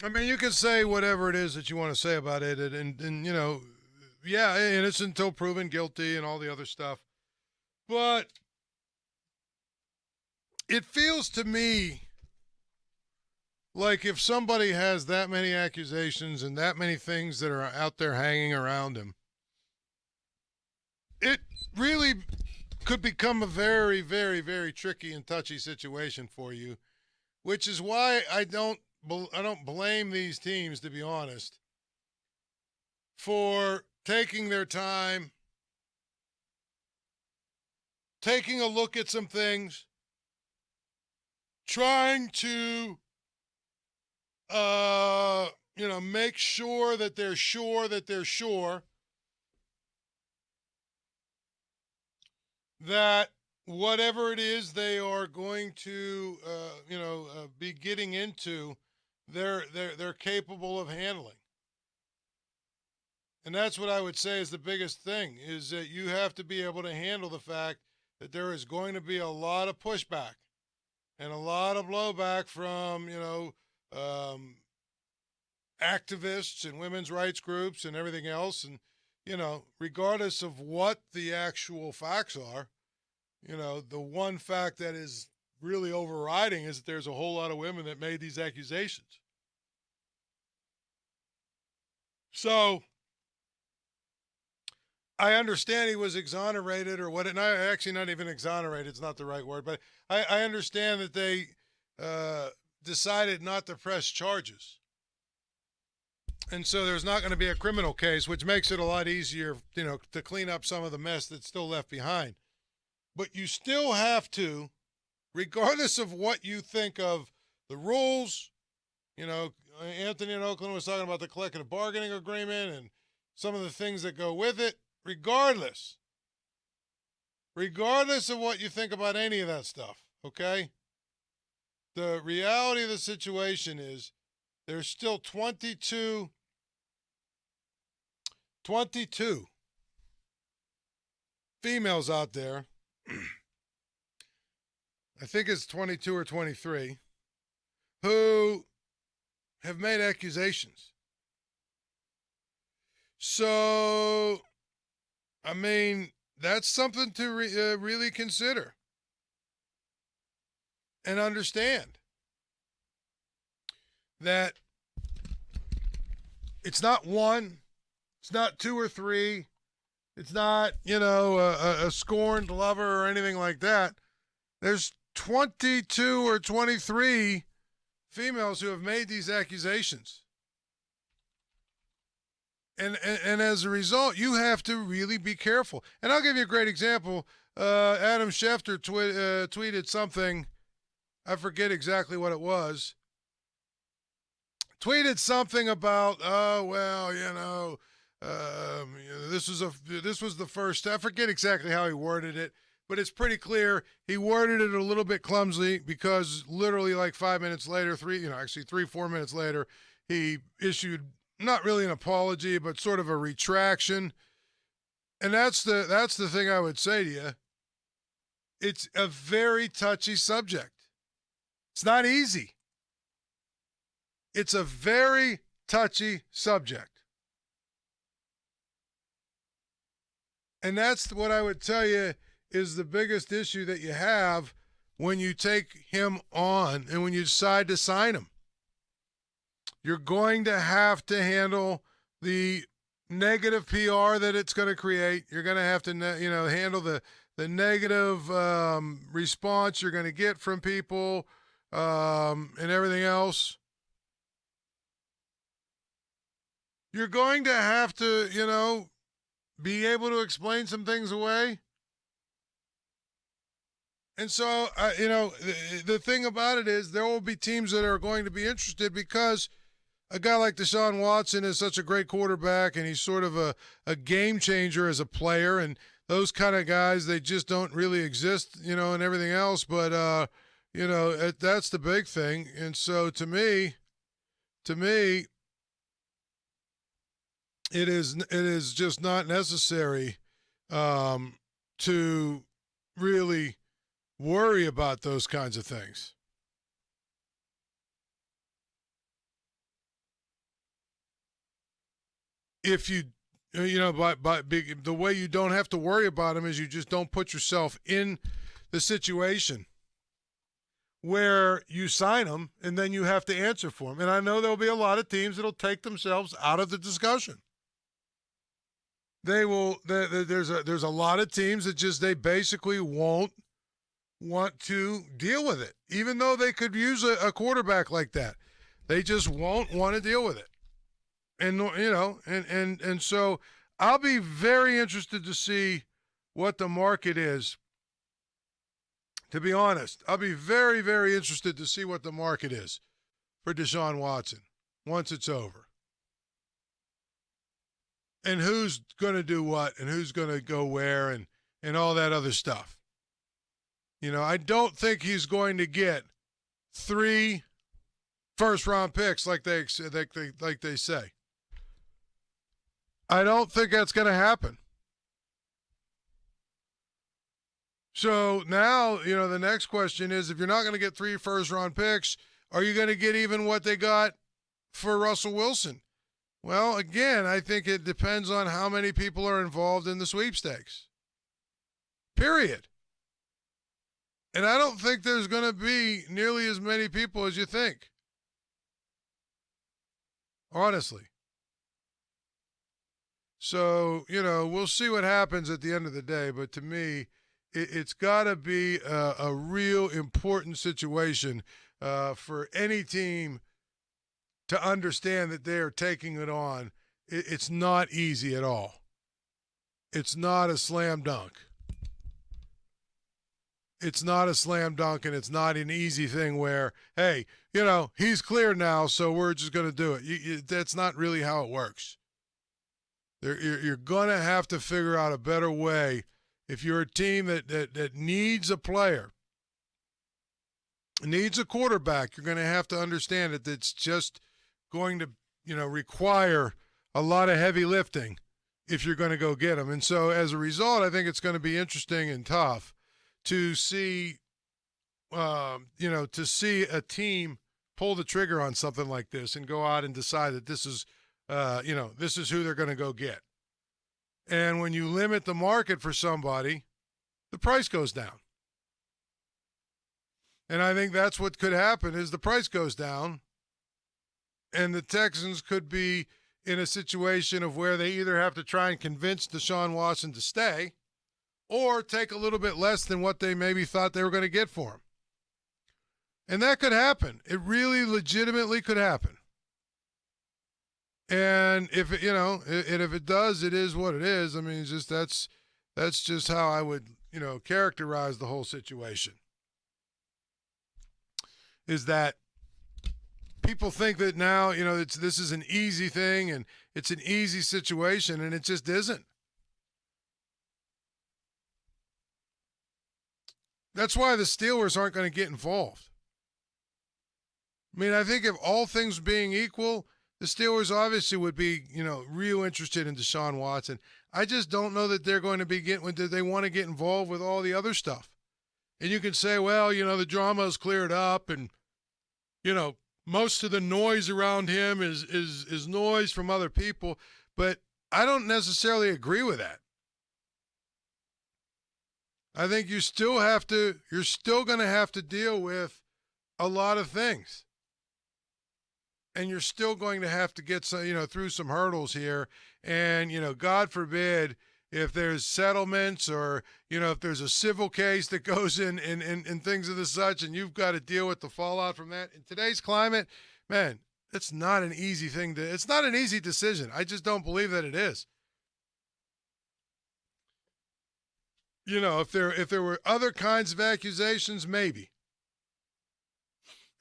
I mean, you can say whatever it is that you want to say about it, and yeah, innocent until proven guilty and all the other stuff. But it feels to me like if somebody has that many accusations and that many things that are out there hanging around him, it really could become a very, very, very tricky and touchy situation for you. Which is why I don't blame these teams, to be honest, for taking their time, taking a look at some things, trying to make sure that they're sure that they're sure that whatever it is they are going to be getting into, they're capable of handling. And that's what I would say is the biggest thing is that you have to be able to handle the fact that there is going to be a lot of pushback and a lot of blowback from, activists and women's rights groups and everything else. And, regardless of what the actual facts are, the one fact that is really overriding is that there's a whole lot of women that made these accusations. So I understand he was exonerated or what, and I actually not even exonerated, it's not the right word, but I understand that they decided not to press charges. And so there's not going to be a criminal case, which makes it a lot easier, to clean up some of the mess that's still left behind. But you still have to, regardless of what you think of the rules, Anthony in Oakland was talking about the collective bargaining agreement and some of the things that go with it. Regardless of what you think about any of that stuff, okay? The reality of the situation is there's still 22 females out there. I think it's 22 or 23 who have made accusations. So, I mean, that's something to really consider and understand that it's not one, it's not two or three, it's not, a scorned lover or anything like that. There's 22 or 23 females who have made these accusations. And as a result, you have to really be careful. And I'll give you a great example. Adam Schefter tweeted something. I forget exactly what it was. Tweeted something about, oh well, this was the first. I forget exactly how he worded it, but it's pretty clear. He worded it a little bit clumsily because literally like 5 minutes later, 4 minutes later, he issued not really an apology, but sort of a retraction. And that's the thing I would say to you. It's a very touchy subject. It's not easy. It's a very touchy subject. And that's what I would tell you is the biggest issue that you have when you take him on and when you decide to sign him. You're going to have to handle the negative PR that it's going to create. You're going to have to, handle the negative response you're going to get from people and everything else. You're going to have to, be able to explain some things away. And so, the thing about it is there will be teams that are going to be interested because a guy like Deshaun Watson is such a great quarterback and he's sort of a game changer as a player. And those kind of guys, they just don't really exist, and everything else. But, that's the big thing. And so to me, it is just not necessary to really worry about those kinds of things. if you, the way you don't have to worry about him is you just don't put yourself in the situation where you sign him and then you have to answer for him. And I know there'll be a lot of teams that'll take themselves out of the discussion. They will. There's a lot of teams that they basically won't want to deal with it, even though they could use a quarterback like that. They just won't want to deal with it. And so I'll be very interested to see what the market is. To be honest, I'll be very, very interested to see what the market is for Deshaun Watson once it's over. And who's going to do what and who's going to go where and all that other stuff. I don't think he's going to get 3 first-round picks like they say. I don't think that's going to happen. So now, the next question is, if you're not going to get 3 first-round picks, are you going to get even what they got for Russell Wilson? Well, again, I think it depends on how many people are involved in the sweepstakes. Period. And I don't think there's going to be nearly as many people as you think. Honestly. So, we'll see what happens at the end of the day. But to me, it's got to be a real important situation for any team to understand that they are taking it on. It's not easy at all. It's not a slam dunk. It's not a slam dunk, and it's not an easy thing where, hey, he's clear now, so we're just going to do it. That's not really how it works. You're going to have to figure out a better way. If you're a team that needs a player, needs a quarterback, you're going to have to understand that it's just going to, require a lot of heavy lifting if you're going to go get him. And so as a result, I think it's going to be interesting and tough to see, to see a team pull the trigger on something like this and go out and decide that this is, this is who they're going to go get. And when you limit the market for somebody, the price goes down. And I think that's what could happen is the price goes down, and the Texans could be in a situation of where they either have to try and convince Deshaun Watson to stay or take a little bit less than what they maybe thought they were going to get for him. And that could happen. It really legitimately could happen. And if it does, it is what it is. I mean, that's just how I would, characterize the whole situation. Is that people think that now, this is an easy thing and it's an easy situation, and it just isn't. That's why the Steelers aren't going to get involved. I mean, I think if all things being equal, the Steelers obviously would be, real interested in Deshaun Watson. I just don't know that they're going to be they want to get involved with all the other stuff. And you can say, well, the drama is cleared up, and, most of the noise around him is noise from other people. But I don't necessarily agree with that. I think you're still going to have to deal with a lot of things. And you're still going to have to get some, through some hurdles here. And, God forbid if there's settlements or, if there's a civil case that goes in and things of the such, and you've got to deal with the fallout from that. In today's climate, man, it's not an easy thing it's not an easy decision. I just don't believe that it is. If there were other kinds of accusations, maybe.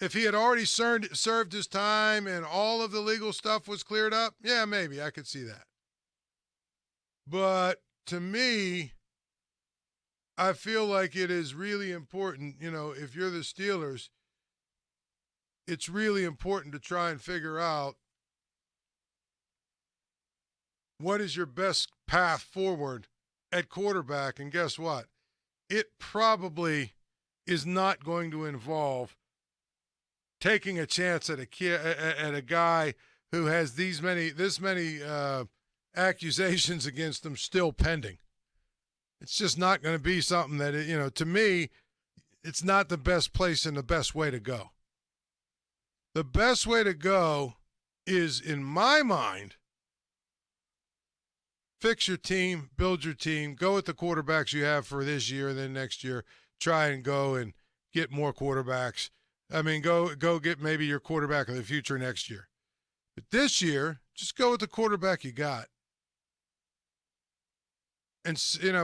If he had already served his time and all of the legal stuff was cleared up, yeah, maybe I could see that. But to me, I feel like it is really important, if you're the Steelers, it's really important to try and figure out what is your best path forward at quarterback. And guess what? It probably is not going to involve taking a chance at a guy who has this many accusations against him still pending. It's just not going to be something that, to me, it's not the best place and the best way to go. The best way to go is, in my mind, fix your team, build your team, go with the quarterbacks you have for this year, and then next year try and go and get more quarterbacks. I mean, go get maybe your quarterback of the future next year. But this year, just go with the quarterback you got. And,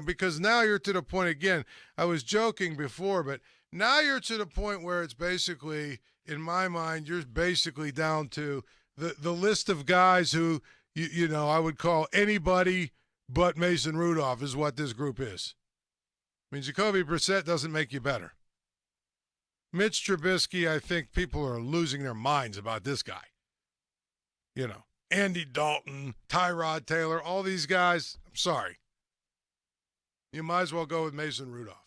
because now you're to the point, again, I was joking before, but now you're to the point where it's basically, in my mind, you're basically down to the list of guys who, I would call anybody but Mason Rudolph is what this group is. I mean, Jacoby Brissett doesn't make you better. Mitch Trubisky, I think people are losing their minds about this guy. Andy Dalton, Tyrod Taylor, all these guys, I'm sorry. You might as well go with Mason Rudolph.